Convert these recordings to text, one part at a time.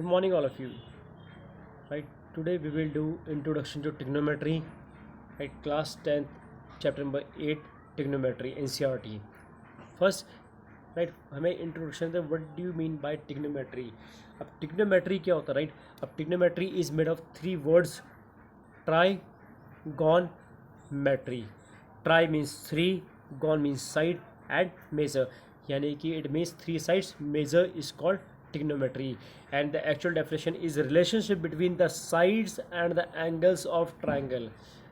Good morning, all of you. Right, today we will do introduction to trigonometry. Right, class 10th, chapter number 8, trigonometry, NCERT. First, right, हमें introduction है what do you mean by trigonometry. अब trigonometry क्या होता है, right. अब trigonometry is made of three words. Tri, gon, metry. Tri means three, gon means side and measure, यानी कि it means three sides. Measure is called trigonometry, and the actual definition is relationship between the sides and the angles of triangle.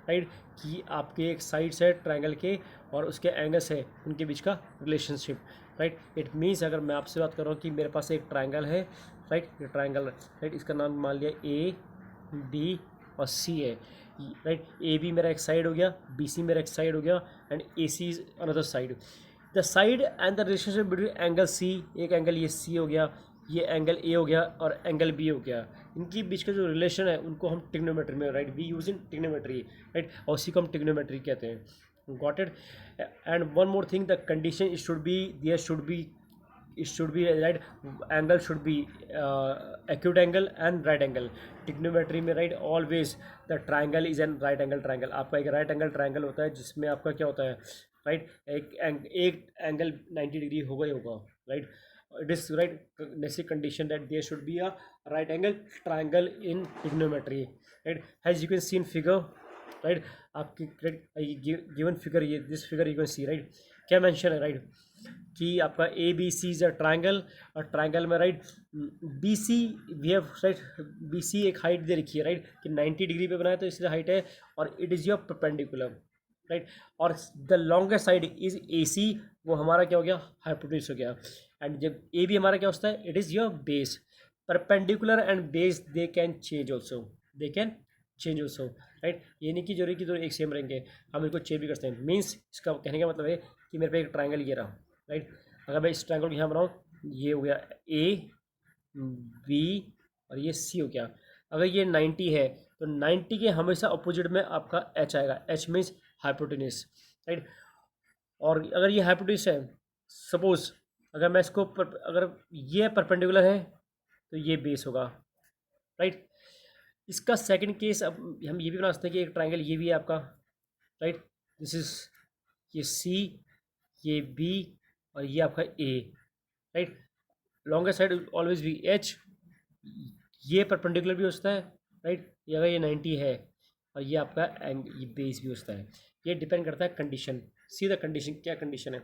Right, कि आपके एक sides है triangle के और उसके angles है, उनके बीच का रिलेशनशिप. राइट, इट मीन्स अगर मैं आपसे बात कर रहा हूँ कि मेरे पास एक ट्रायंगल है, राइट, ये ट्रायंगल, राइट, इसका नाम मान लिया ए, बी और सी है. राइट, ए बी मेरा एक साइड हो गया, बी सी मेरा एक साइड हो गया and A C is another side. The side and the relationship between angle C, एक एंगल ये सी हो गया, ये एंगल ए हो गया और एंगल बी हो गया, इनकी बीच का जो रिलेशन है उनको हम ट्रिग्नोमेट्री में, right, we use in trigonometry, right, और उसी को हम ट्रिग्नोमेट्री कहते हैं. Got it. And one more thing, the condition it should be, there should be right, angle should be acute angle and right angle. Trigonometry में, right, always the triangle is an right angle triangle. आपका एक right angle triangle होता है जिसमें आपका क्या होता है, राइट, एक एंगल 90 डिग्री होगा ही होगा, right. It is right necessary condition that there should be a right angle triangle in trigonometry, right, as you can see in figure, right. आपकी given figure, ये this figure you can see, right, क्या mention है, right, कि आपका A B C is a triangle, और triangle में, right, B C we have, right, B C एक height दे रखी है, राइट, कि 90 डिग्री पे बनाया तो इसलिए हाइट है, और it is your perpendicular, right, और the longest side is A C, वो हमारा क्या हो गया, हाइपोटेन्यूज हो गया. एंड जब ए बी हमारा क्या होता है, it is your base. Perpendicular and base they can change also, they can change also, right. ये नहीं कि जो कि दोनों एक सेम रहेंगे, हम इनको चेंज भी कर सकते हैं. मीन्स इसका कहने का मतलब है कि मेरे पे एक ट्राइंगल ये रहा, राइट, अगर मैं इस ट्राइंगल को यहाँ बनाऊँ, ये हो गया ए बी और ये सी हो गया. अगर ये 90 है तो 90 के हमेशा अपोजिट में आपका एच आएगा. H means hypotenuse, right. और अगर ये हाइपोटेन्यूज है, सपोज अगर मैं इसको अगर ये परपेंडिकुलर है तो ये बेस होगा, राइट. इसका सेकंड केस, अब हम ये भी बना सकते हैं कि एक ट्राइंगल ये भी है आपका, राइट, दिस इज ये सी, ये बी और ये आपका A, right. Longest side always B H, ये परपेंडिकुलर भी होता है, राइट, ये अगर ये 90 है और ये आपका ये बेस भी होता है. ये डिपेंड करता है कंडीशन. सी द कंडीशन, क्या कंडीशन है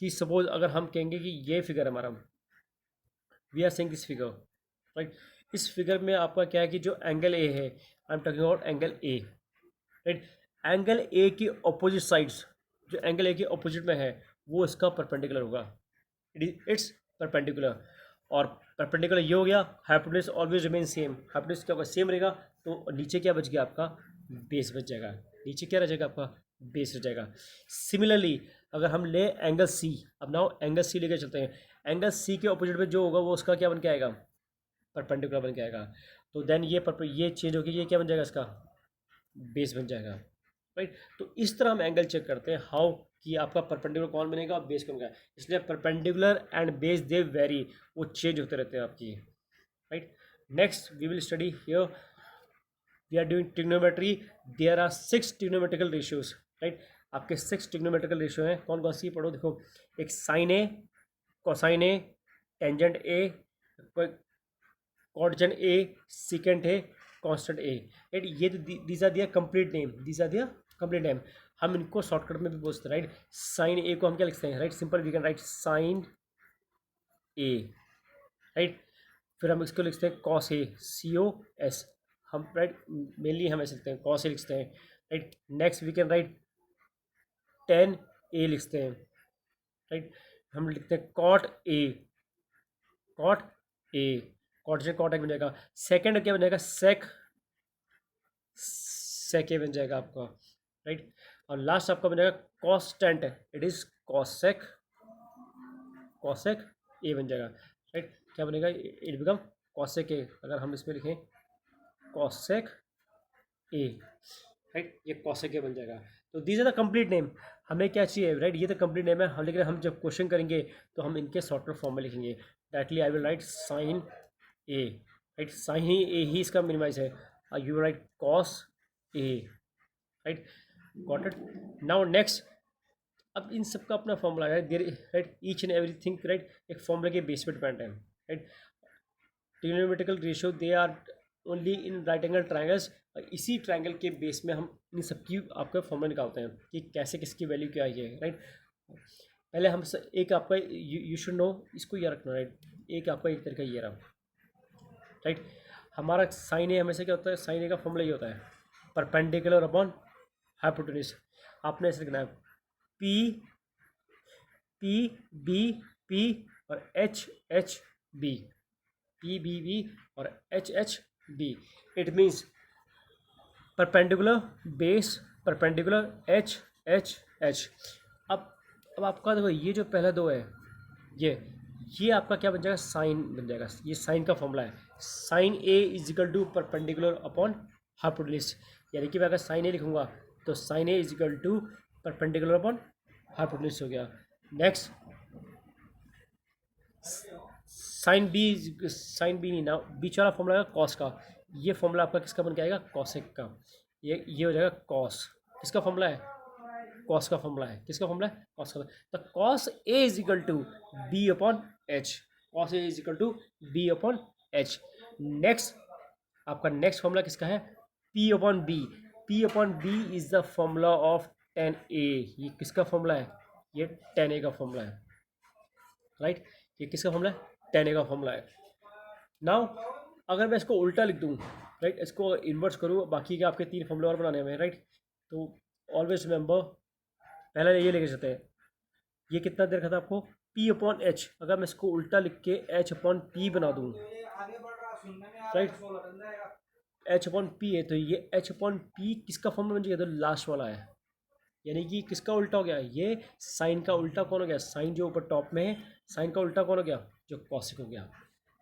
कि सपोज अगर हम कहेंगे कि ये फिगर हमारा, we are saying this figure, right, इस फिगर में आपका क्या है कि जो एंगल ए है, I am talking about angle A, right. Angle A की अपोजिट साइड्स, जो एंगल ए के अपोजिट में है वो इसका परपेंडिकुलर होगा. It's perpendicular. और परपेंडिकुलर ये हो गया, hypotenuse always remain same. Hypotenuse क्या होगा, सेम रहेगा, तो नीचे क्या बच गया आपका, बेस बच जाएगा. नीचे क्या रह जाएगा आपका, बेस रह जाएगा. सिमिलरली अगर हम ले एंगल सी, अब नाउ एंगल सी लेकर चलते हैं. एंगल सी के ऑपोजिट में जो होगा वो उसका क्या बन के आएगा, परपेंडिकुलर बन के आएगा. तो देन ये चेंज होगी, ये क्या बन जाएगा, इसका बेस बन जाएगा, राइट. तो इस तरह हम एंगल चेक करते हैं हाउ, कि आपका परपेंडिकुलर कौन बनेगा और बेस कौन बनेगा. इसलिए perpendicular and base they vary, वो चेंज होते रहते हैं आपकी, right. Next we will study here, we are doing trigonometry. There are 6 trigonometrical ratios, right. आपके 6 ट्रिग्नोमेट्रिकल रेशियो हैं. कौन कौन सी पढ़ो, देखो, एक sine A, cosine A, tangent A, cotangent A, secant A, constant A, right. ये these are their complete name, these are their complete name. हम इनको शॉर्टकट में भी बोलते हैं, राइट. साइन ए को हम क्या लिखते हैं, right, simple we can write sine A, right. फिर हम इसको लिखते हैं cos A, C O S, हम, राइट, मेनली हम ऐसे लिखते हैं, कॉस ए लिखते हैं, right. Next we can write tan A लिखते हैं, राइट. हम लिखते हैं cot A, cot A, cot से कॉट ए बन जाएगा. सेकेंड क्या बन जाएगा, सेक, सेक ए बन जाएगा आपका, राइट. और लास्ट आपका बन जाएगा constant, it is cosec, cosec A बन जाएगा, राइट. क्या बनेगा, इट बिकम कॉसेक ए. अगर हम इसमें लिखें कॉसेक ए, राइट, ये कॉसेक ए बन जाएगा. तो these are the complete name. हमें क्या चाहिए, राइट, ये तो कंप्लीट नेम है हम, लेकिन हम जब क्वेश्चन करेंगे तो हम इनके शॉर्टकट फॉर्म में लिखेंगे. दैटली I will write sine A, right, sine ही इसका मिनिमाइज है, you write cos A, right, got it. Now next, अब इन सब का अपना फॉर्मूला है, there right, each and everything right एक फॉर्मूला के बेस पे डिपेंड है, right. Trigonometrical ratio they are only in right angle triangles, इसी ट्रायंगल के बेस में हम इन सब की आपका फॉर्मूला निकालते हैं कि कैसे किसकी वैल्यू क्या है, राइट। पहले हम एक आपका यू शुड नो, इसको ये रखना, राइट। एक आपका एक तरीका ये रहा, राइट। हमारा साइन ए हमेशा क्या होता है, साइन ए का फॉर्मूला ये होता है परपेंडिकुलर अपॉन हाइपोटेन्यूज। आपने ऐसे लिखना है पी पी बी पी और H H B, P B B और H H B. It means perpendicular base perpendicular H H H. अब आपका देखो ये जो पहला दो है, ये आपका क्या बन जाएगा, साइन बन जाएगा। ये साइन का फॉर्मूला है, sine A is equal to perpendicular upon hypotenuse. यानी कि मैं अगर साइन ए लिखूंगा तो sine A is equal to perpendicular upon hypotenuse हो गया। नेक्स्ट साइन बी नहीं ना, बीच वाला फॉर्मूला है कॉस का, ये फॉर्मूला आपका किसका बन के आएगा, कॉसेक का। ये हो जाएगा कॉस, किसका फॉर्मूला है, कॉस का फॉर्मूला है, किसका फॉर्मूला है, कॉस का। तो cos A is equal to B upon H, cos A is equal to B upon H. Next आपका नेक्स्ट फॉर्मूला किसका है, P upon B, P upon B is the formula of tan A. ये किसका formula है, ये ten A का formula है, right. ये किसका फॉर्मूला है, टेन ए का फॉर्मूला है। नाउ अगर मैं इसको उल्टा लिख दूँ, राइट, इसको इन्वर्स करूँ, बाकी के आपके तीन फॉर्मूले और बनाने हैं, राइट। तो ऑलवेज रिमेंबर, पहले ये लेके चलते हैं, ये कितना दे रखा था आपको, P अपॉन एच। अगर मैं इसको उल्टा लिख के H अपॉन पी बना दूँ, राइट, H अपॉन पी है, तो ये H अपॉन पी किसका फॉर्मूला बन जाएगा, तो लास्ट वाला है। यानी कि किसका उल्टा हो गया, ये साइन का उल्टा कौन हो गया, साइन जो ऊपर टॉप में है, साइन का उल्टा कौन हो गया, जो कॉसिक हो गया।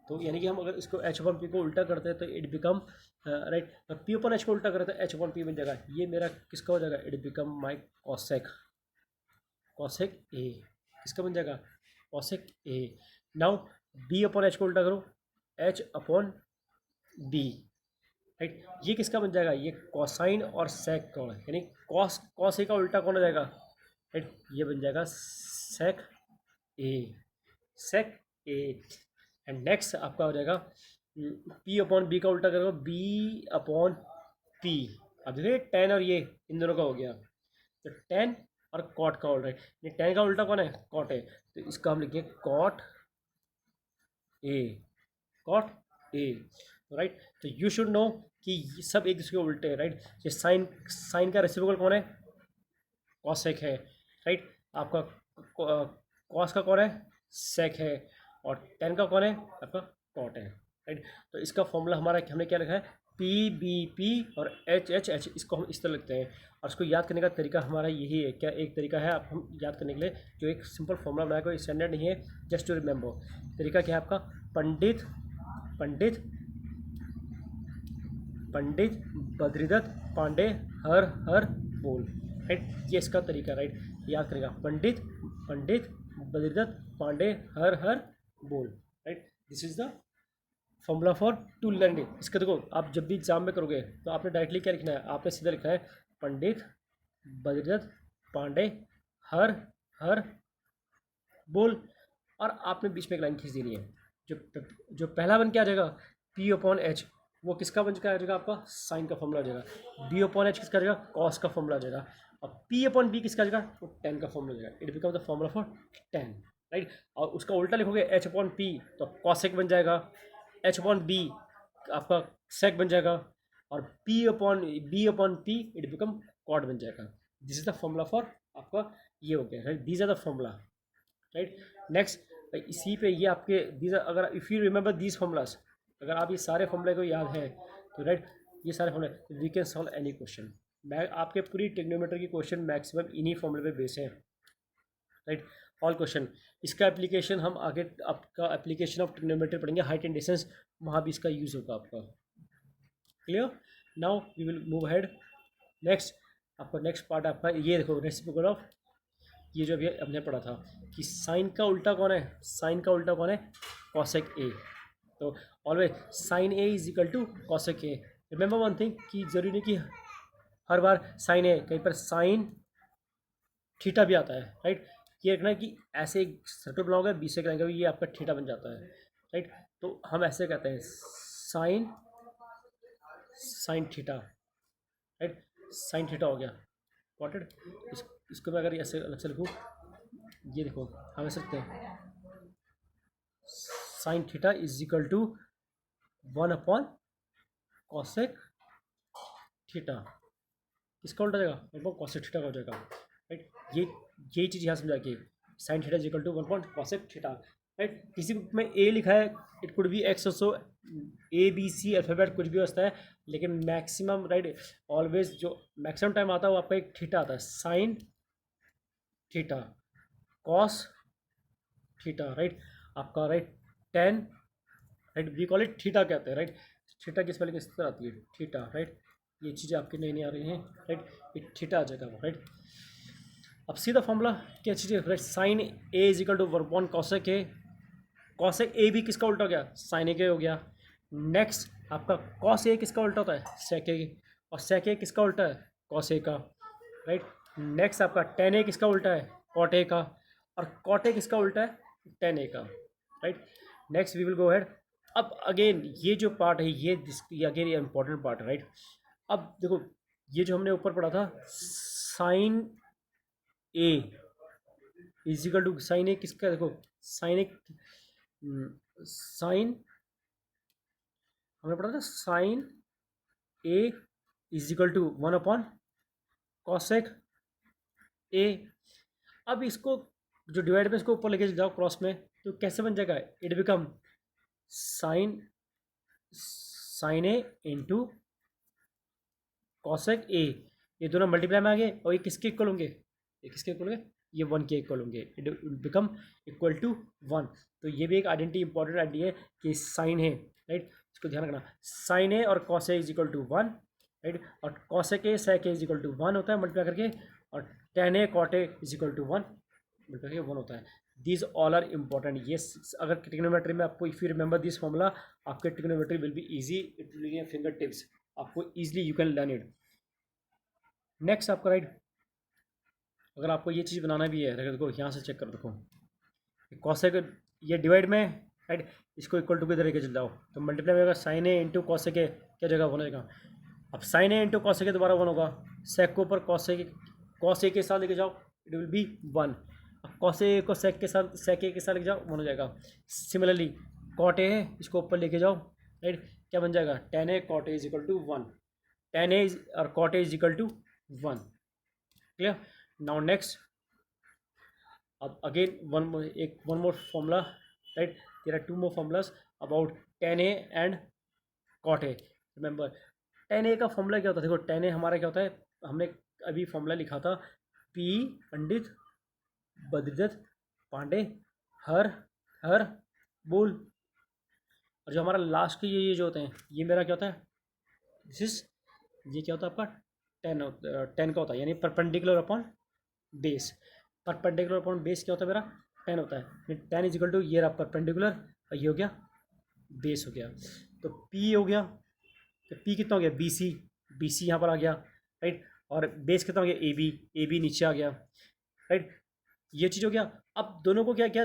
तो यानी कि हम अगर इसको एच अपॉन पी को उल्टा करते हैं तो it become right, P upon H को उल्टा करते हैं एच अपॉन पी बन जाएगा। ये मेरा किसका हो जाएगा, it become my cosec, cosec A, किसका बन जाएगा, cosec A. Now B upon H को उल्टा करो, एच अपॉन बी, राइट। ये किसका बन जाएगा, ये कॉसाइन और सेक कौन है, यानी कॉस ए का उल्टा कौन हो जाएगा, राइट। ये बन जाएगा सेक ए, सेक ए। एंड नेक्स्ट आपका हो जाएगा पी अपॉन बी का उल्टा करोगे, बी अपॉन पी। अब देखिए टेन और ये इन दोनों का हो गया, तो टेन और कॉट का उल्टा, ये टेन का उल्टा कौन है, कॉट है, तो इसका हम लिखेंगे cot A, cot A, right. तो यू शुड नो कि ये सब एक दूसरे के उल्टे हैं, राइट। ये साइन का रेसिप्रोकल कौन है, कॉसेक है, राइट। आपका कॉस का कौन है, सेक है, और टेन का कौन है, आपका कॉट है, राइट। तो इसका फॉर्मूला हमारा हमने क्या लिखा है, पी बी पी और एच एच एच, इसको हम इस तरह लिखते हैं। और इसको याद करने का तरीका हमारा यही है, क्या एक तरीका है आप हम याद करने के लिए, जो एक सिंपल फॉर्मूला बनाया, कोई स्टैंडर्ड नहीं है, जस्ट टू रिमेंबर। तरीका क्या है आपका, पंडित पंडित पंडित बद्रीदत्त पांडे हर हर बोल, राइट। ये इसका तरीका, राइट, याद करेगा, पंडित पंडित बद्रीदत्त पांडे हर हर बोल, right. This is the formula for to learning. इसका देखो आप जब भी एग्जाम में करोगे तो आपने डायरेक्टली क्या लिखना है, आपने सीधा लिखा है पंडित बद्रीदत्त पांडे हर हर बोल, और आपने बीच में एक लाइन खींच देनी है। जो पहला बन के आ जाएगा पी अपॉन एच, वो किसका बन के आ जाएगा, आपका साइन का फॉर्मूला आ जाएगा। बी अपॉन एच किसका आ जाएगा, कॉस का फॉर्मूला आ जाएगा। और पी अपॉन बी किसका आ जाएगा, वो टेन का फॉर्मूला आ जाएगा। It become the formula for ten, right. और उसका उल्टा लिखोगे एच अपॉन पी, तो कॉसेक बन जाएगा, एच अपॉन बी आपका सेक बन जाएगा, और B upon P it become cot बन जाएगा। This is the formula for आपका, ये हो गया, right. These are the formula, right. Next इसी पे ये आपके दीज, अगर if you remember these formulas, अगर आप ये सारे फॉर्मूले को याद है तो राइट, ये सारे फॉर्मूले we can solve any question. मैं आपके पूरी ट्रिग्नोमेट्री की क्वेश्चन मैक्सिमम इन्हीं फॉर्मूले पे बेस है, राइट, ऑल क्वेश्चन। इसका एप्लीकेशन हम आगे आपका एप्लीकेशन ऑफ ट्रिग्नोमेट्री पढ़ेंगे, हाइट एंड डिस्टेंस, वहाँ भी इसका यूज़ होगा आपका, clear. Now we will move head. Next आपका नेक्स्ट पार्ट आपका ये देखो, रेसिप्रोकल ऑफ, ये जो अभी हमने पढ़ा था कि साइन का उल्टा कौन है, साइन का उल्टा कौन है, कॉसेक ए, तो always sine A is equal to cosec A. Remember one thing कि जरूरी नहीं कि हर बार साइन ए, कहीं पर साइन थीटा भी आता है, राइट। ये रखना है कि ऐसे एक सर्कल बनाओगे, बीच से करेंगे ये आपका थीटा बन जाता है, राइट। तो हम ऐसे कहते हैं sine sine theta, right. Sine theta हो गया वॉटेड। इसको मैं अगर ऐसे अलग से लिखूँ, ये देखो हम ऐसे सकते हैं sine theta is equal to 1 upon cosec theta. किसका उल्टा जाएगा? 1 अपॉन कॉसेक थीटा का हो जाएगा, राइट। यही चीज़ यहाँ समझा के sine theta is equal to 1 upon cosec theta, right. किसी बुक में ए लिखा है, it could be X also, ABC alphabet कुछ भी होता है, लेकिन मैक्सिमम, राइट, ऑलवेज जो मैक्सिमम टाइम आता है वो आपका एक थीटा आता है, sine theta, cos theta, right. आपका right tan, right, we call it theta कहते हैं, राइट। थीटा की स्पेलिंग इस तरह आती है, थीटा, राइट। ये चीज़ें आपकी नई नई आ रही हैं, राइट। ये थीटा आ जाएगा, राइट। अब सीधा फॉर्मूला क्या चीज़ है, right. Sine A is equal to 1 upon cosec A. Cosec A भी किसका उल्टा हो गया? साइन ए के हो गया। नेक्स्ट आपका कॉस ए किसका उल्टा होता है? सेक ए। और सेक ए किसका उल्टा है? कॉस ए का, राइट। नेक्स्ट आपका टेन ए किसका उल्टा है? कॉट ए का। और कॉट ए किसका उल्टा है? टेन ए का, right. Next we will go head. अब अगेन ये जो पार्ट है ये अगेन ये इंपॉर्टेंट पार्ट है, राइट। अब देखो ये जो हमने ऊपर पढ़ा था, sine A equal to sine A किसका, देखो साइन ए, साइन हमने पढ़ा था sine A equal to 1 upon cosec A. अब इसको जो डिवाइड में इसको ऊपर लेके जाओ क्रॉस में, तो कैसे बन जाएगा? It become sine sine A into cosec A. ये दोनों मल्टीप्लाई में आ गए और ये किसके इक्वल होंगे? ये किसके इक्वल होंगे? ये 1 के इक्वल होंगे। It become equal to 1। तो ये भी एक आइडेंटिटी इंपॉर्टेंट आइडिया है कि साइन है, राइट। इसको ध्यान रखना, साइन ए और cos A is equal to 1, right. और cosec A sec A is equal to 1 होता है मल्टीप्लाई करके, और tan A cot A is equal to 1 multiply करके 1 होता है। These all are important. ये अगर ट्रिग्नोमेट्री में आपको, if you remember this formula, आपके trigonometry will be easy, it will be finger tips, आपको easily you can learn it. Next आपका, राइट, अगर आपको ये चीज़ बनाना भी है, देखो यहाँ से चेक कर, देखो कॉसेक ये डिवाइड में, राइट, इसको इक्वल टू की तरह के चल जाओ, तो मल्टीप्लाई में होगा sine A into cosec A, क्या जगह 1 हो जाएगा। अब sine A into cosec A दोबारा 1 होगा, सेक को ऊपर कॉस ए के साथ लेके जाओ, इट विल बी 1। अब कॉस ए को सेक के साथ, सेक ए के साथ लेके जाओ, 1 हो जाएगा। सिमिलरली कॉट ए है, इसको ऊपर लेके जाओ, राइट, क्या बन जाएगा? Tan A cot A is equal to 1, tan A और cot A is equal to 1, clear. Now next, अब again one more formula, right. There are 2 more formulas about tan A and cot A. Remember tan A का formula क्या होता है? देखो ten ए हमारा क्या होता है, हमने अभी फॉर्मूला लिखा था, पी पंडित बद्रीदत्त पांडे हर हर बोल। और जो हमारा लास्ट के ये जो होते हैं, ये मेरा क्या होता है? दिस इज, ये क्या होता है आपका? टेन का होता है, यानी perpendicular upon base. Perpendicular upon base क्या होता है मेरा? 10 होता है। 10 इज इक्वल टू, ये रहा परपेंडिकुलर, और ये हो गया बेस हो गया। तो P हो गया, तो P कितना हो गया? BC यहाँ पर आ गया, राइट। और बेस कितना हो गया? AB नीचे आ गया, राइट। ये चीज़ हो गया। अब दोनों को क्या क्या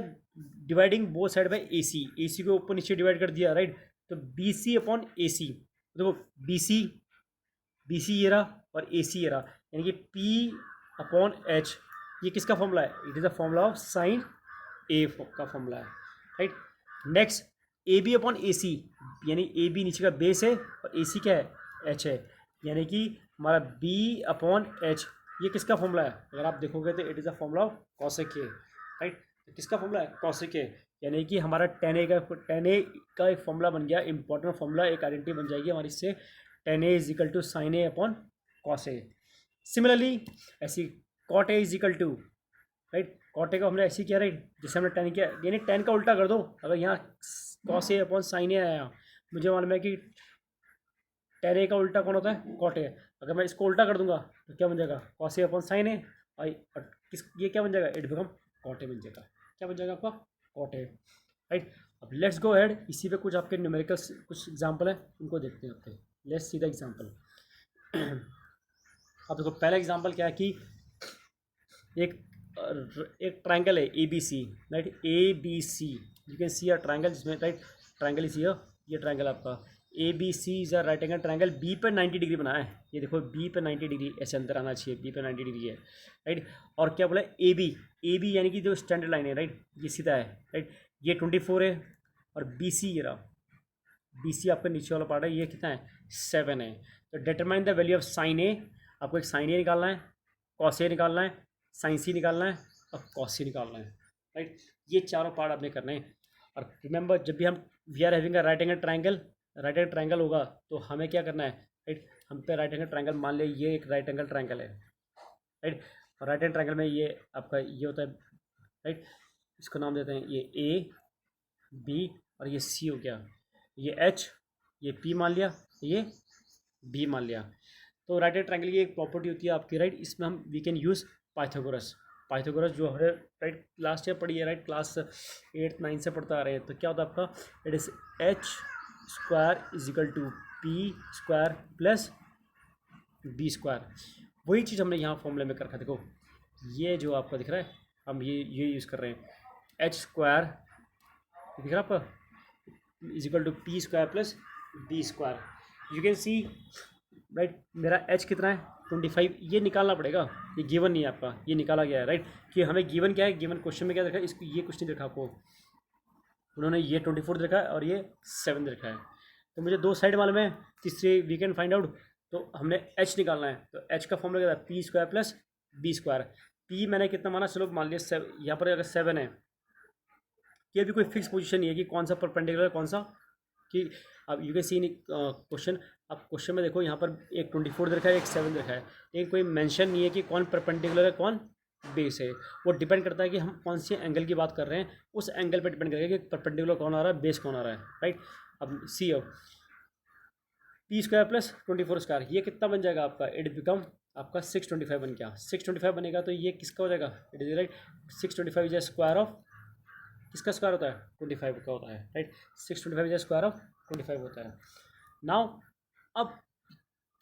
dividing both side by AC को ऊपर नीचे डिवाइड कर दिया, राइट। तो BC अपॉन AC, देखो BC ये रहा और AC ये रहा, यानी कि P अपॉन H, ये किसका फॉर्मूला है? It is a formula of sine A का फॉर्मूला है, right. Next AB upon AC, यानी AB नीचे का बेस है और AC क्या है? H है, यानी कि हमारा B अपॉन H, ये किसका फॉर्मूला है? अगर आप देखोगे तो it is a formula of cosec A, right. किसका फॉर्मूला है? कॉसेक ए, यानी कि हमारा टेन ए का एक फॉर्मूला बन गया, इंपॉर्टेंट फॉर्मूला, एक आइडेंटिटी बन जाएगी हमारी इससे, tan A is equal to sine A upon cos A. Similarly ऐसी cot A is equal to, right, cot A का हमने ऐसे किया, राइट, जैसे हमने टेन किया, यानी टेन का उल्टा कर दो। अगर यहाँ कॉस ए अपॉन साइन ए आया, मुझे मालूम है कि टेन ए का उल्टा कौन होता है? Cot A. अगर मैं इसको उल्टा कर दूंगा तो क्या बन जाएगा? Cos A upon sine A, और किस, ये क्या बन जाएगा? इट बिकम कॉट ए बन जाएगा। क्या बन जाएगा आपका? Cot A, right. अब लेट्स गो अहेड, इसी पे कुछ आपके न्यूमेरिकल्स कुछ एग्जांपल है उनको देखते हैं आपके। Let's see the example. अब देखो पहला एग्जांपल क्या है कि एक एक ट्रायंगल है A B C, right, A B C, you can see a triangle जिसमें, राइट, ट्रायंगल इज हियर, ये ट्रायंगल आपका A B C is a right angle triangle, B पे 90 डिग्री बना है, ये देखो बी पे 90 डिग्री ऐसे अंदर आना चाहिए, बी पे 90 डिग्री है, राइट। और क्या बोला, ए बी यानी कि जो स्टैंडर्ड लाइन है, राइट, ये सीधा है, राइट, ये 24 है, और बी सी ये रहा, बी सी आपका नीचे वाला पार्ट है, ये कितना है 7 है। तो determine the value of sine A, आपको एक साइन ए निकालना है, कॉस ए निकालना है, साइन सी निकालना है, और कॉस सी निकालना है, राइट। ये चारों पार्ट आपने करने हैं। और रिमेंबर जब भी हम we are having a right angle triangle, right angle triangle होगा तो हमें क्या करना है, राइट, हम पे राइट एंगल ट्रायंगल मान ले, ये एक राइट एंगल ट्रायंगल है, राइट, और राइट एंगल ट्रायंगल में ये आपका ये होता है, राइट, इसको नाम देते हैं ये ए बी, और ये सी हो गया, ये एच, ये पी मान लिया, ये बी मान लिया। तो राइट एंगल ट्रायंगल की एक प्रॉपर्टी होती है आपकी, राइट, इसमें हम वी कैन यूज़ पाइथागोरस जो हमने, राइट, लास्ट ईयर पढ़ी है, राइट, क्लास 8 9 से पढ़ता आ रहे हैं। तो क्या होता है आपका, it is H square is equal to P square plus B square. वही चीज़ हमने यहाँ फॉर्मूले में कर रखा, देखो ये जो आपका दिख रहा है, हम ये यूज़ कर रहे हैं, एच स्क्वायर दिख रहा है आपका is equal to P square plus B square. You can see, right, मेरा एच कितना है 25, ये निकालना पड़ेगा, ये गिवन नहीं है आपका, ये निकाला गया है, राइट, कि हमें गिवन क्या है, गिवन क्वेश्चन में क्या देखा है, इसको ये कुछ नहीं देखा आपको, उन्होंने ये 24 देखा है और ये 7 देखा है। तो मुझे दो साइड मालूम है, तीसरे वी कैन फाइंड आउट, तो हमने एच निकालना है, तो एच का फॉर्मूला क्या था, P square plus B square. P मैंने कितना माना, चलो मान लिया यहाँ पर अगर 7 है, ये भी कोई फिक्स पोजीशन नहीं है कि कौन सा परपेंडिकुलर कौन सा, कि अब you can C in question, अब क्वेश्चन में देखो यहाँ पर एक 24 रखा है, एक 7 रखा है, लेकिन कोई मेंशन नहीं है कि कौन परपेंडिकुलर है कौन बेस है। वो डिपेंड करता है कि हम कौन से एंगल की बात कर रहे हैं, उस एंगल पर डिपेंड करेगा कि परपेंडिकुलर कौन आ रहा है, बेस कौन आ रहा है, राइट। अब सी अब पी स्क्वायर प्लस 24 स्क्वायर, ये कितना बन जाएगा आपका, इट बिकम आपका 625 बन गया, 625 बनेगा, तो ये किसका हो जाएगा, it is right 625 is square of, किसका स्क्वायर होता है 25 का होता है, राइट, 625 इज स्क्वायर ऑफ 25 होता है। नाउ अब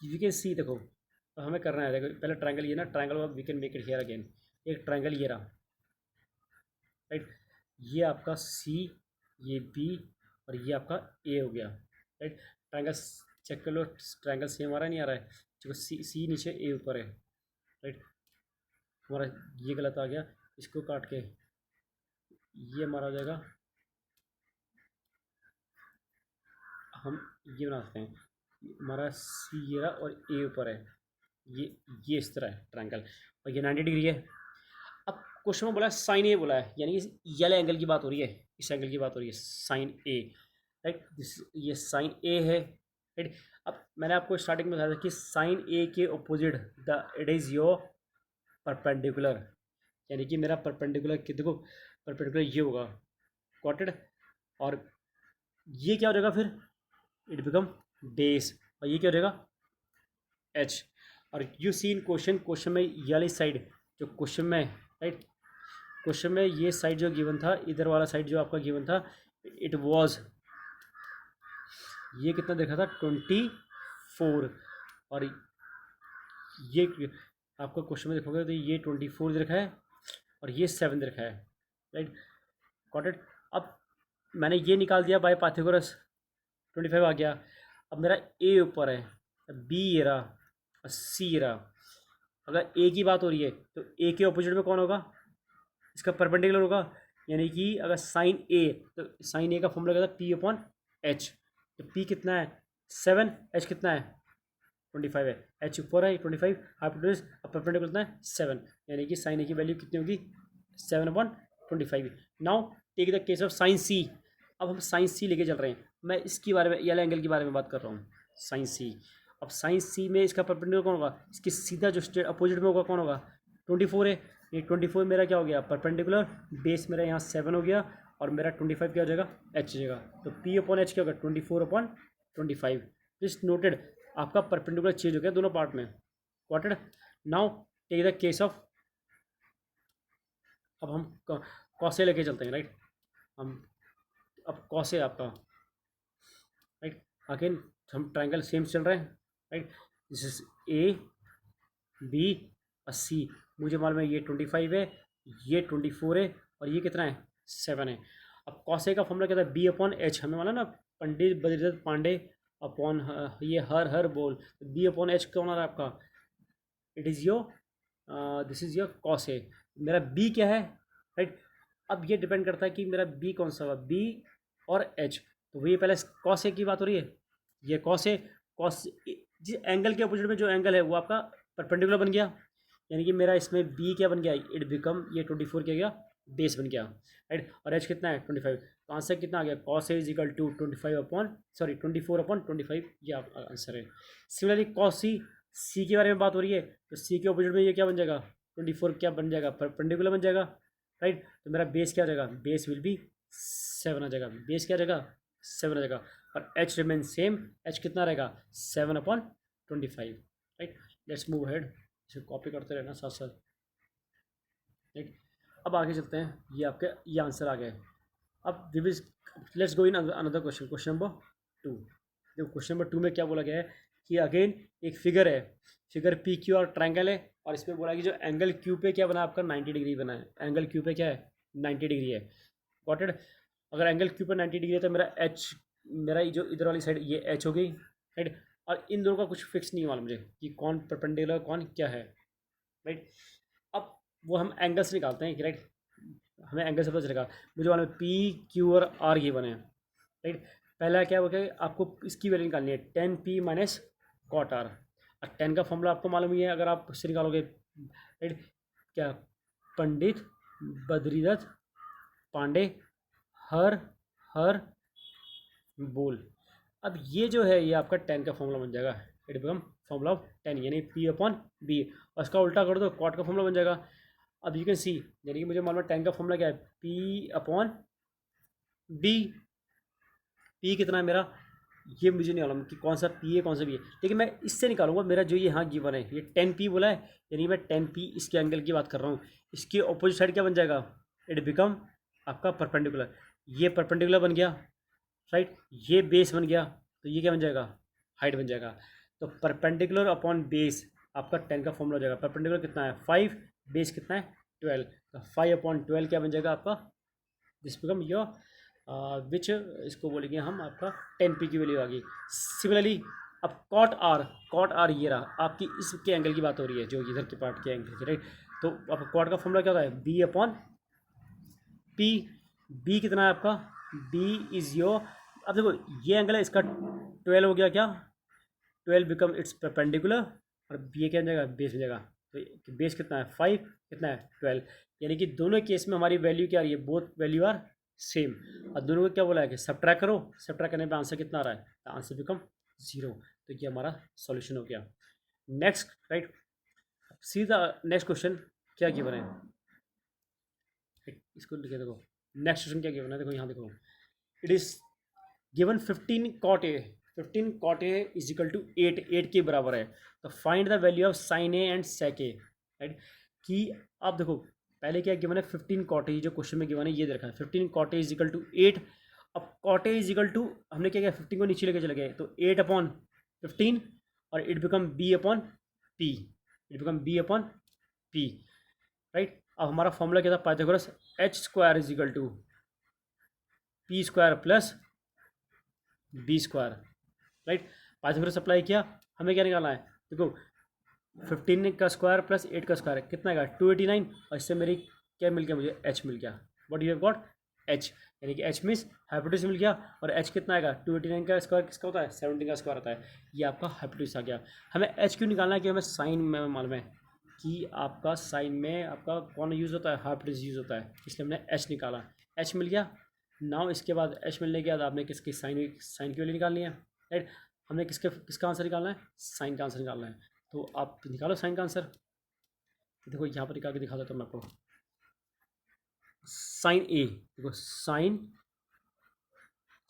यू कैन सी, देखो तो हमें करना है, देखो पहले ट्रायंगल ये ना, triangle we can make it here again, एक ट्रायंगल ये रहा, राइट, ये आपका सी, ये बी, और ये आपका ए हो गया, राइट। ट्रायंगल चेक कर लो, ट्रायंगल सेम आ रहा है नहीं आ रहा है, चलो सी नीचे ए ऊपर है, राइट, हमारा ये गलत आ गया, इसको काट के ये हमारा हो जाएगा, हम ये बना सकते हैं, हमारा सी ये रहा और ए ऊपर है, ये इस तरह है ट्रायंगल, और ये 90 डिग्री है। अब क्वेश्चन में बोला है साइन ए बोला है, यानी कि ये वाले एंगल की बात हो रही है, इस एंगल की बात हो रही है, साइन ए, राइट, ये साइन ए है, राइट। अब मैंने आपको स्टार्टिंग में बताया था कि साइन ए के opposite the it is your perpendicular, यानी कि मेरा परपेंडिकुलर कि देखो परपेंडिकुलर ये होगा कॉटेड, और ये क्या हो जाएगा फिर, इट बिकम बेस, और ये क्या हो जाएगा एच। और यू सी इन क्वेश्चन में ये वाली साइड जो क्वेश्चन में, राइट, क्वेश्चन में ये साइड जो गिवन था, इधर वाला साइड जो आपका गिवन था, इट वाज, ये कितना देखा था 24, और ये आपका क्वेश्चन में देखोगे तो ये 24 रखा है और ये 7 रखा है, राइट, गॉट इट। अब मैंने ये निकाल दिया बाय पाइथागोरस, 25 आ गया। अब मेरा ए ऊपर है, बी ये रहा और सी ये रहा। अगर ए की बात हो रही है तो ए के ऑपोजिट में कौन होगा, इसका परपेंडिकुलर होगा, यानी कि अगर साइन ए, तो साइन ए का फॉर्मूला क्या था, पी अपॉन एच, तो पी कितना है 7, एच कितना है 25 है, एच ऊपर है 25, हाइपोटेन्यूज, अब परपेंडिकुलर कितना है 7, यानी कि साइन ए की वैल्यू कितनी होगी 7/25। Now take the case of sine C. अब हम साइन सी लेके चल रहे हैं, मैं इसके बारे में ये एंगल के बारे में बात कर रहा हूँ, साइन सी। अब साइन सी में इसका परपेंडिकुलर कौन होगा, इसके सीधा जो स्ट्रेट अपोजिट में होगा कौन होगा 24 है, ये 24 मेरा क्या हो गया परपेंडिकुलर, बेस मेरा यहाँ 7 हो गया, और मेरा 25 क्या हो जाएगा एच हो जाएगा, तो पी अपॉन एच क्या होगा 24/25। प्लीज नोटेड, आपका परपेंडिकुलर चेंज हो गया दोनों पार्ट में, क्वार्टेड। Now take the case of, अब हम कॉस ए लेके चलते हैं, राइट, हम अब कॉस है आपका, राइट। अगेन हम ट्रायंगल सेम चल रहे हैं, right. This is A B और सी। मुझे मालूम है ये 25 है, ये 24 है, और ये कितना है 7 है। अब कॉसे का फॉर्मूला क्या था, बी अपॉन एच, हमें मालूम ना, पंडित बद्रीदत्त पांडे अपॉन ये हर बोल, बी अपॉन एच कौन आ रहा है आपका, it is your this is your कॉसे। मेरा बी क्या है, राइट। अब ये डिपेंड करता है कि मेरा बी कौन सा हुआ, बी और एच। तो वही पहले कॉसे की बात हो रही है, ये कॉसे, कॉस जिस एंगल के अपोजिट में जो एंगल है वो आपका परपेंडिकुलर बन गया, यानी कि मेरा इसमें बी क्या बन गया, इट बिकम ये 24 क्या गया, बेस बन गया, राइट। और एच कितना है 25, तो आंसर कितना आ गया, cos A is equal to 25 upon 24/25, ये आंसर है। सिमिलरली कॉस सी के बारे में बात हो रही है, तो सी के अपोजिट में ये क्या बन जाएगा, 24 क्या बन जाएगा, परपेंडिकुलर बन जाएगा, राइट। तो मेरा बेस क्या आ जाएगा, बेस विल बी 7 आ जाएगा, बेस क्या आ जाएगा 7 आ जाएगा। और एच रिमेन सेम, एच कितना रहेगा 7/25, राइट। लेट्स मूव हेड, इसे कॉपी करते रहना साथ साथ, राइट। अब आगे चलते हैं, ये आपके ये आंसर आ गए। अब let's go in another question, question number 2। देखो क्वेश्चन नंबर 2 में क्या बोला गया है कि अगेन एक फिगर है, फिगर पी क्यू और ट्रायंगल है, और इसमें बोला कि जो एंगल क्यू पे क्या बना है आपका 90 डिग्री बना है, एंगल क्यू पे क्या है 90 डिग्री है, गॉट इट। अगर एंगल क्यू पे 90 डिग्री है तो मेरा एच, मेरा जो इधर वाली साइड ये एच हो गई, राइट। और इन दोनों का कुछ फिक्स नहीं मालूम मुझे कि कौन परपेंडिकुलर कौन क्या है, राइट। अब वो हम एंगल से निकालते हैं, राइट। हमें एंगल से पता चलेगा, मुझे मालूम है पी क्यू और आर ये बने हैं, राइट। पहला क्या होगा, आपको इसकी वैल्यू निकालनी है 10p माइनस कॉट आर, और 10 का फॉर्मूला आपको मालूम ही है, अगर आप उससे निकालोगे, राइट। क्या, पंडित बद्रीदत्त पांडे हर हर बोल। अब ये जो है ये आपका 10 का फॉर्मूला बन जाएगा, इट बिकम फॉर्मूला ऑफ 10, यानी पी अपॉन बी, और इसका उल्टा कर दो कॉट का फॉर्मूला बन जाएगा। अब यू कैन सी, यानी कि मुझे मालूम है 10 का फॉर्मूला क्या है, पी अपॉन बी। पी कितना है मेरा, ये मुझे नहीं मालूम कि कौन सा पी है कौन सा बी है, लेकिन मैं इससे निकालूंगा मेरा जो ये यहाँ गिवन है, ये 10p बोला है, यानी मैं 10p इसके एंगल की बात कर रहा हूँ। इसके ऑपोजिट साइड क्या बन जाएगा, इट बिकम आपका परपेंडिकुलर, ये परपेंडिकुलर बन गया, राइट। ये बेस बन गया, तो ये क्या बन जाएगा, हाइट बन जाएगा। तो परपेंडिकुलर अपॉन बेस आपका 10 का फॉर्मूला हो जाएगा, परपेंडिकुलर कितना है 5, बेस कितना है 12, तो 5/12 क्या बन जाएगा आपका, दिस बिकम योर विच, इसको बोलेंगे हम आपका 10p की वैल्यू आ गई। सिमिलरली अब कॉट आर ये रहा, आपकी इसके एंगल की बात हो रही है, जो इधर के पार्ट के एंगल की, राइट। तो आपका कॉट का फॉर्मूला क्या होता है, बी अपॉन पी। बी कितना है आपका, बी इज योर, अब देखो ये एंगल है इसका 12 हो गया, क्या 12 बिकम इट्स परपेंडिकुलर, और ये क्या हो जाएगा बेस हो जाएगा, तो बेस कितना है 5, कितना है 12, यानी कि दोनों केस में हमारी वैल्यू क्या आ रही है, बोथ वैल्यू आर सेम। और दोनों को क्या बोला है कि सब्ट्रैक्ट करो, सब्ट्रैक्ट करने पे आंसर कितना आ रहा है, आंसर बिकम 0, तो ये हमारा सॉल्यूशन हो गया। नेक्स्ट, राइट, सीधा नेक्स्ट क्वेश्चन क्या गिवन है, इसको लिखे देखो, नेक्स्ट क्वेश्चन क्या गिवन है, देखो यहाँ देखो, it is given 15 cot A, 15 cot A is equal to 8 के बराबर है, तो find the value of sine A and sec A, right. कि आप देखो पहले क्या गिवन है 15 कॉट ए, जो क्वेश्चन में गिवन है ये देखा है 15 cot A is equal to 8। अब cot A is equal to हमने क्या किया 15 को नीचे लेके चले गए, तो 8/15, और it become B upon P, it become B upon P, right. अब हमारा फॉर्मूला क्या था Pythagoras, H square is equal to P square plus B square, right. Pythagoras apply किया, हमें क्या निकालना है, देखो 15 का स्क्वायर प्लस 8 का स्क्वायर कितना आएगा 289, और इससे मेरी क्या मिल गया, मुझे एच मिल गया, what you have got H, यानी कि एच मीन्स हाइपोटेन्यूज मिल गया। और एच कितना आएगा 289 का स्क्वायर किसका होता है 17 का स्क्वायर होता है, ये आपका हाइपोटेन्यूज आ गया। हमें एच क्यों निकालना है, कि हमें साइन में मालूम है कि आपका साइन में आपका कौन यूज़ होता है, हाइपोटेन्यूज यूज़ होता है, इसलिए हमने एच निकाला, एच मिल गया। नाउ इसके बाद एच मिलने के बाद आपने किसकी साइन की वैल्यू निकालनी है, राइट। हमने किसका आंसर निकालना है, साइन का आंसर निकालना है, तो आप निकालो साइन का आंसर। देखो यहाँ पर निकाल के दिखा देता हूँ मैं आपको, साइन ए, देखो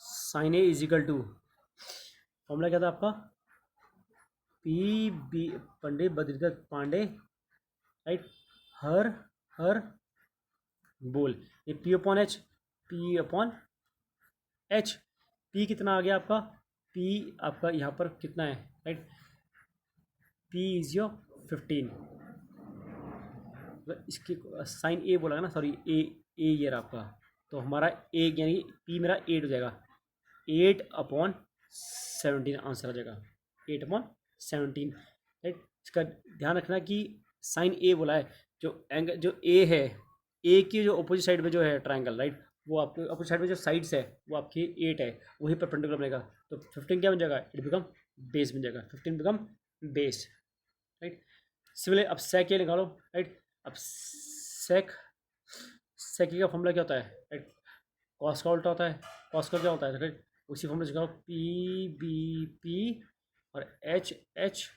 sine A is equal to, formula क्या था आपका, P B, Pandit Badridatt Pande, right, हर बोल, ये P upon H, P upon H, P कितना आ गया आपका, पी आपका यहाँ पर कितना है, राइट, पी इज योर 15, इसके साइन ए बोला ना, सॉरी ए ये रहा आपका, तो हमारा ए यानी पी मेरा 8 हो जाएगा, 8/17 आंसर आ जाएगा, 8/17, राइट। इसका ध्यान रखना कि साइन ए बोला है, जो एंगल जो ए है, ए की जो अपोजिट साइड में जो है ट्रायंगल, राइट, वो आपके अपोजिट साइड में जो साइड्स है वो आपकी 8 है, वही परपेंडिकुलर बनेगा, तो 15 क्या बन जाएगा, इट बिकम बेस बन जाएगा, 15 बिकम बेस, राइट। सिमिलर अब सेक ये निकालो, राइट, अब सेक का फॉर्मूला क्या होता है, राइट, कॉस का उल्टा होता है, कॉस का क्या होता है, राइट, उसी फॉर्मूला निकालो, पी बी पी और एच एच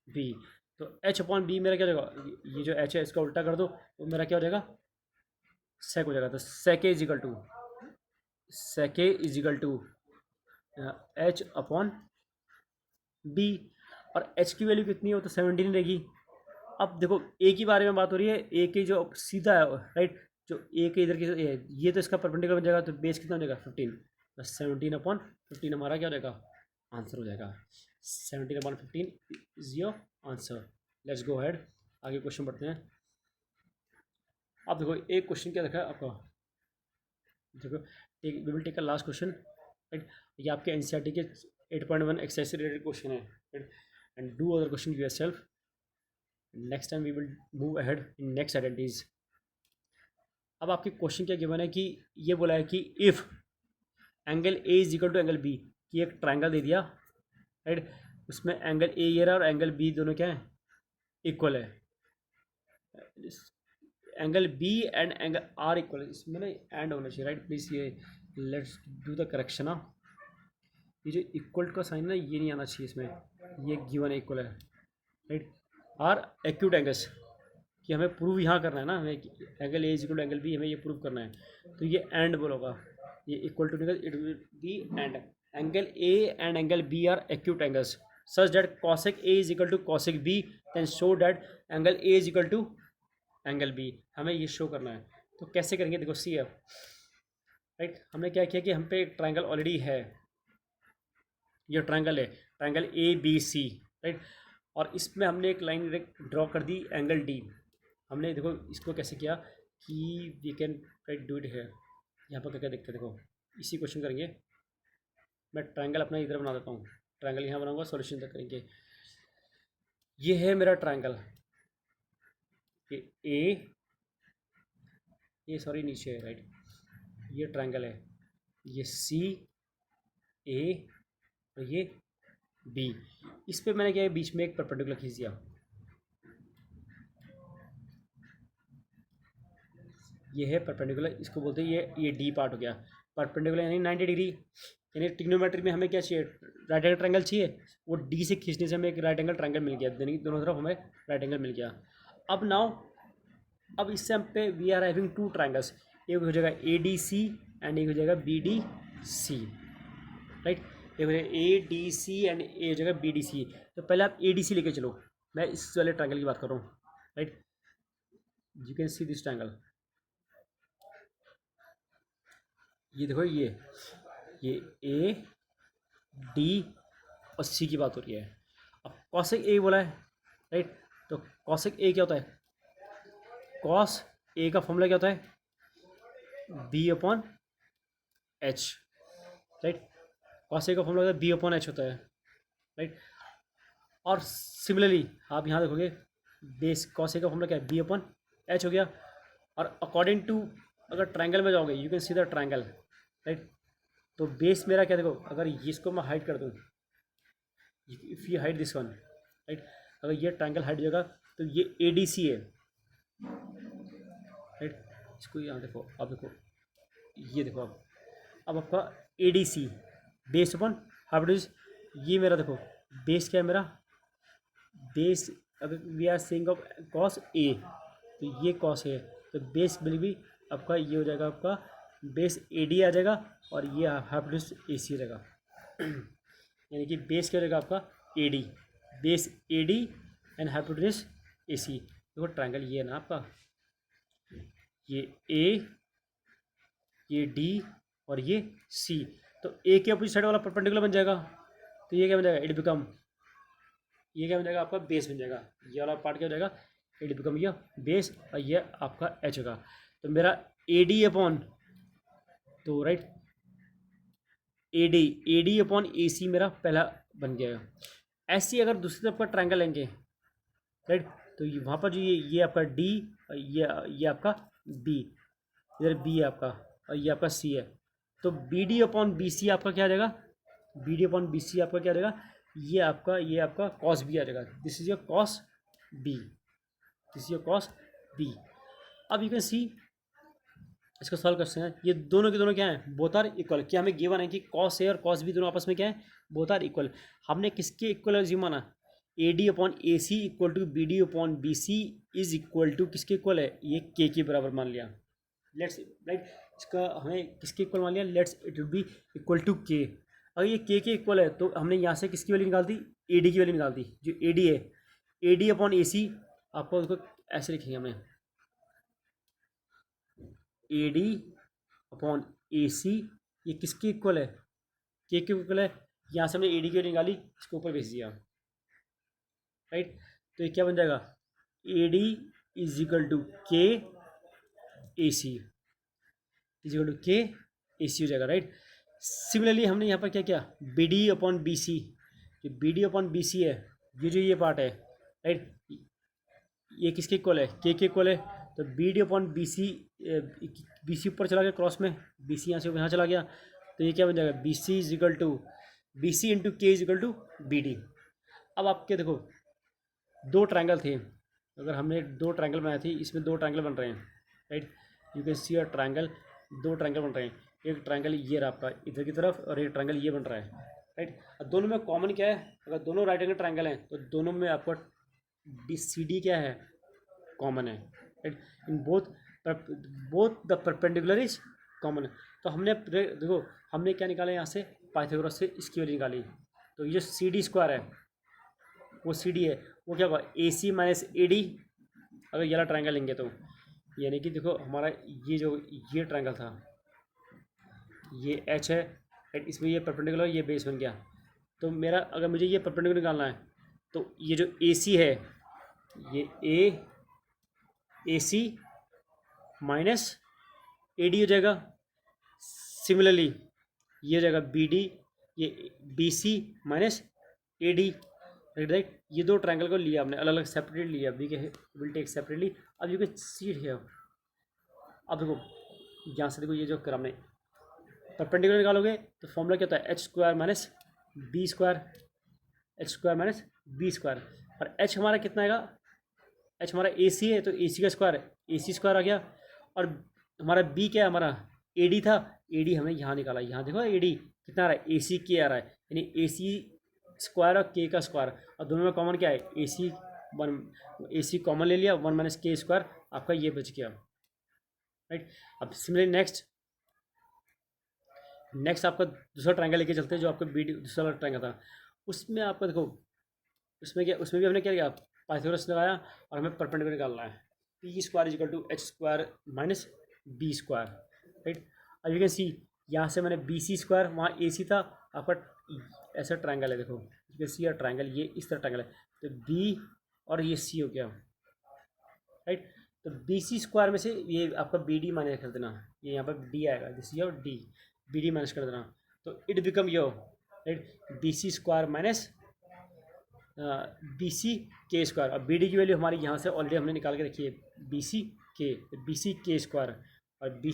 बी, तो H/B मेरा क्या हो जाएगा, ये जो H है इसका उल्टा कर दो तो मेरा क्या हो जाएगा, सेक हो जाएगा, तो सेक इज इक्वल टू H/B, और H की वैल्यू कितनी हो तो 17 रहेगी। अब देखो ए की बारे में बात हो रही है, ए की जो सीधा है, राइट, जो ए के इधर की ये तो इसका परपेंडिकुलर बन जाएगा, तो बेस कितना हो जाएगा 15, तो 17/15 हमारा क्या हो जाएगा, आंसर हो जाएगा, 17/15 is your answer. Let's go head, आगे क्वेश्चन पढ़ते हैं। अब देखो एक क्वेश्चन क्या देखा है आपका, देखो we will take a last question, right, ये आपके एनसीईआरटी के 8.1 एक्सरसाइज से रिलेटेड क्वेश्चन है, राइट, and do other question yourself, next time we will move ahead in next identities. अब आपके क्वेश्चन क्या गिवन है कि ये बोला है कि if angle A is equal to angle B, कि एक ट्रायंगल दे दिया, राइट, उसमें एंगल ए ये रहा और एंगल बी दोनों क्या है, इक्वल है, angle B and angle are equal है, इसमें ना एंड होना चाहिए, राइट, प्लीज़ ये लेट्स डू द करेक्शन। ये जो इक्वल का साइन ना ये नहीं आना चाहिए इसमें, ये गिवन इक्वल है, राइट, आर एक्यूट एंगल्स, कि हमें प्रूव यहाँ करना है ना, हमें angle A is equal to angle B, हमें ये प्रूव करना है, तो ये एंड बोलोगा, ये इक्वल टू निकल, it will be and, angle A and angle B are acute angles such that cosec A is equal to cosec B, then show that angle A is equal to angle B, हमें ये show करना है। तो कैसे करेंगे, देखो सी अब, right, हमने क्या किया कि हम पे एक ट्रायंगल ऑलरेडी है, ये ट्रायंगल है, ट्रायंगल ABC, राइट, और इसमें हमने एक लाइन ड्रॉ कर दी एंगल D, हमने देखो इसको कैसे किया कि we can right do it here, यहाँ पर क्या क्या देखते हैं, देखो इसी क्वेश्चन करेंगे, मैं ट्रायंगल अपना इधर बना देता हूँ, ट्रायंगल यहाँ बनाऊंगा, सॉल्यूशन तक करेंगे। ये है मेरा ट्रायंगल, ये सॉरी नीचे है, राइट, ये ट्रायंगल है, ये CA और ये B, इस पे मैंने क्या है बीच में एक परपेंडिकुलर खींच दिया, ये है परपेंडिकुलर, इसको बोलते हैं ये D पार्ट हो गया, परपेंडिकुलर यानी 90 डिग्री, यानी ट्रिग्नोमेट्री में हमें क्या चाहिए, राइट एंगल ट्रायंगल चाहिए, वो D से खींचने से हमें एक राइट एंगल ट्रायंगल मिल गया, दोनों तरफ हमें राइट एंगल मिल गया। अब नाउ, अब इससे हम पे we are having two triangles, एक हो जाएगा ADC एंड एक हो जाएगा BDC, राइट, एक हो जाएगा ADC एंड एक हो जाएगा BDC, तो पहले आप ADC लेके चलो, मैं इस वाले ट्रायंगल की बात कर रहा हूँ, right, you can see this triangle, ये देखो ये A D और C की बात हो रही है। अब cosec A बोला है, राइट, तो cosec A क्या होता है, cos A का फॉर्मूला क्या होता है, B/H, राइट, cos A का फॉर्मूला होता है B/H होता है, राइट, और सिमिलरली आप यहाँ देखोगे बेस cos A का फॉर्मूला क्या है, B/H हो गया, और अकॉर्डिंग टू अगर ट्रायंगल में जाओगे you can see the triangle, right, तो बेस मेरा क्या, देखो अगर इसको मैं हाइड कर दूँ, if you hide this one, right, अगर ये ट्रायंगल हाइड हो जाएगा तो ये ADC है, राइट, इसको यहाँ देखो, अब देखो ये देखो, अब आपका ADC बेस्ड अपॉन हाइपोटेन्यूज, ये मेरा देखो बेस क्या है मेरा, बेस अगर we are saying of cos A, तो ये cos है, तो बेस विल भी आपका ये हो जाएगा, आपका बेस AD आ जाएगा और ये हाइपोटेन्यूज AC रहेगा, यानी कि बेस क्या रहेगा आपका AD, base AD and hypotenuse AC। देखो ट्रायंगल ये है ना आपका, ये A, ये D और ये सी, तो ए के अपोजिट साइड वाला परपेंडिकुलर बन जाएगा, तो ये क्या बन जाएगा, इट बिकम, ये क्या बन जाएगा आपका बेस बन जाएगा, ये वाला पार्ट क्या हो जाएगा, इट बिकम ये बेस, और ये आपका एच होगा। तो मेरा ए डी अपॉन, तो right A D upon A सी मेरा पहला बन गया। ऐसी अगर दूसरी तरफ का ट्रायंगल लेंगे राइट, तो वहाँ पर जो ये आपका डी, ये आपका बी, इधर बी है आपका और ये आपका सी है, तो B D upon B C आपका क्या आ जाएगा, B D upon B C आपका क्या आ जाएगा, ये आपका कॉस बी आ जाएगा, this is your cos B, this is your cos B. अब यू कैन सी, इसको सॉल्व कर सकते हैं, ये दोनों के दोनों क्या हैं, बोथ आर इक्वल। क्या हमें गिवन है कि कॉस ए और कॉस बी दोनों आपस में क्या है, बोथ आर इक्वल। हमने किसके इक्वल एज्यूम माना, A D upon A C equal to B D upon B C is equal to किसके इक्वल है, ये के के बराबर मान लिया। लेट्स राइट, इसका हमें किसके इक्वल मान लिया, let's it will be equal to K. अगर ये के इक्वल है तो हमने यहाँ से किसकी वैल्यू निकाल दी, ए डी की वैल्यू निकाल दी, जो ए डी है, ए डी अपॉन ए सी, आपको उसको ऐसे लिखेंगे हमें, ए डी अपॉन ए सी, ये किसके इक्वल है, के इक्वल है। यहाँ से हमने ए डी की वैल्यू निकाली, इसके ऊपर भेज दिया राइट, तो ये क्या बन जाएगा, A D is equal to K A C, is equal to K A सी हो जाएगा राइट। सिमिलरली हमने यहाँ पर क्या किया, B D upon B C, जो B D upon B C है, ये जो ये पार्ट है राइट, ये किसके इक्वल है, के इक्वल है, तो B D upon B C ऊपर चला गया क्रॉस में, बी सी यहाँ से यहाँ चला गया, तो ये क्या बन जाएगा, B C is equal to B C into K is equal to B D. अब आपके देखो दो ट्रायंगल थे, अगर हमने दो ट्रायंगल बनाए थे, इसमें दो ट्रायंगल बन रहे हैं right, you can see a triangle, दो ट्रायंगल बन रहे हैं, एक ट्रायंगल ये रहा आपका इधर की तरफ और एक ट्रायंगल ये बन रहा है राइट। अब दोनों में कॉमन क्या है, अगर दोनों राइट एंगल ट्रायंगल हैं तो दोनों में आपका डी सी डी क्या है, कॉमन है right, in both the perpendicular is common. तो हमने देखो हमने क्या निकाला यहाँ से, पाइथागोरस से इसकी वैल्यू निकाली, तो ये जो सी डी स्क्वायर है वो सी डी है, वो क्या होगा, ए सी माइनस ए डी, अगर ये वाला ट्रायंगल लेंगे तो, यानी कि देखो हमारा ये ट्रायंगल था, ये एच है राइट, इसमें ये परपेंडिकुलर ये बेस बन गया, तो मेरा अगर मुझे ये परपेंडिकुलर निकालना है तो ये जो ए सी है, ये ए सी माइनस ए डी हो जाएगा। सिमिलरली ये हो जाएगा बी डी, ये B C minus A D right. ये दो ट्रायंगल को लिया हमने अलग अलग सेपरेट लिया, बी के विल टेक सेपरेटली। अब यू कैन सी हियर, अब देखो यहाँ से देखो ये जो कर हमने परपेंडिकुलर निकालोगे तो फॉर्मूला क्या होता है, H square minus B square, H square minus B square, और एच हमारा कितना आएगा, एच हमारा ए सी है तो ए सी का स्क्वायर, ए सी स्क्वायर आ गया, और हमारा बी क्या है, हमारा ए डी था, ए डी हमने यहाँ निकाला, यहाँ देखो ए डी कितना आ रहा है, ए सी के आ रहा है, यानी ए सी स्क्वायर और के का स्क्वायर, और दोनों में कॉमन क्या है, ए सी कॉमन ले लिया, वन माइनस के स्क्वायर आपका ये बच गया राइट। अब सिमिलरली नेक्स्ट आपका दूसरा ट्रायंगल लेके चलते हैं, जो आपका बी डी दूसरा वाला ट्रायंगल था, उसमें आपका देखो उसमें भी हमने क्या किया, पाइथागोरस लगाया और हमें परपेंडिकुलर निकालना है, P square is equal to H square minus B square right. अब यू कैन सी यहाँ से मैंने बी सी स्क्वायर, वहाँ ए सी था आपका, ऐसा ट्रायंगल है देखो, यू कैन सी ट्रायंगल, ये इस तरह ट्रायंगल है, तो बी और ये सी हो गया राइट। तो बी सी स्क्वायर में से ये आपका बी डी माइनस कर देना, ये यहाँ पर डी आएगा, this your D, B D minus कर देना, तो it become your right B C square minus B C के स्क्वायर। और बी डी की वैल्यू हमारी यहाँ से ऑलरेडी हमने निकाल के रखी है, बी सी के स्क्वायर, और बी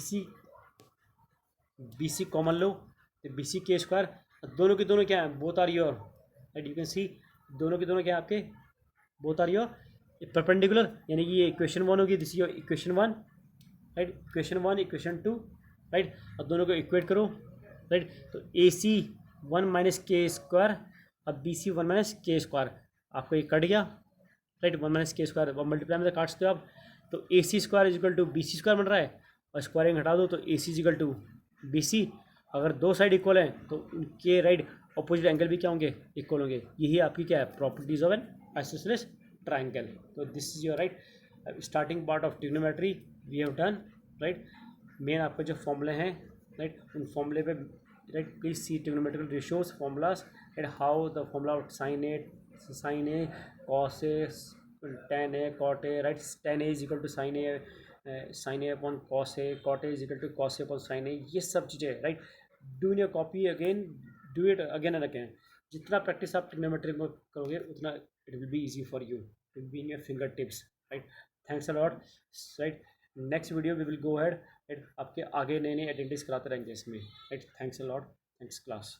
सी कॉमन लो तो बी सी के स्क्वायर, दोनों के दोनों क्या है, both are your right, you can see दोनों के दोनों क्या है आपके, बोथ आर योर परपेंडिकुलर, यानी कि ये इक्वेशन 1 होगी, this your equation 1 right, equation 1 equation 2 right, और दोनों को इक्वेट करो राइट, तो A C 1 minus K square अब B C 1 minus K square, आपको ये कट गया राइट, 1 माइनस के स्क्वायर, अब मल्टीप्लाई में काट सकते हो आप, तो A C square equal to B C square बन रहा है, और स्क्वायरिंग हटा दो तो A C is equal to B सी, अगर दो साइड इक्वल हैं तो उनके राइट अपोजिट एंगल भी क्या होंगे, इक्वल होंगे। यही आपकी क्या है, properties of an isosceles triangle. तो this is your right starting part of trigonometry we have done right. Main आपके जो फॉर्मूले हैं राइट उन फॉर्मूले पे right please see trigonometrical ratios formulas and how the formula of sine A cos A tan a cot a, right? Tan a is equal to sin a upon cos a, cot a is equal to cos a upon sin a, ये सब चीज़ें right do in your copy again, do it again and again. जितना practice आप trigonometry में करोगे उतना it will be easy for you, it will be in your finger tips, right. Thanks a lot, right. Next video we will go ahead, right. आपके आगे नए नए identities कराते रहेंगे इसमें, right. Thanks a lot, thanks class.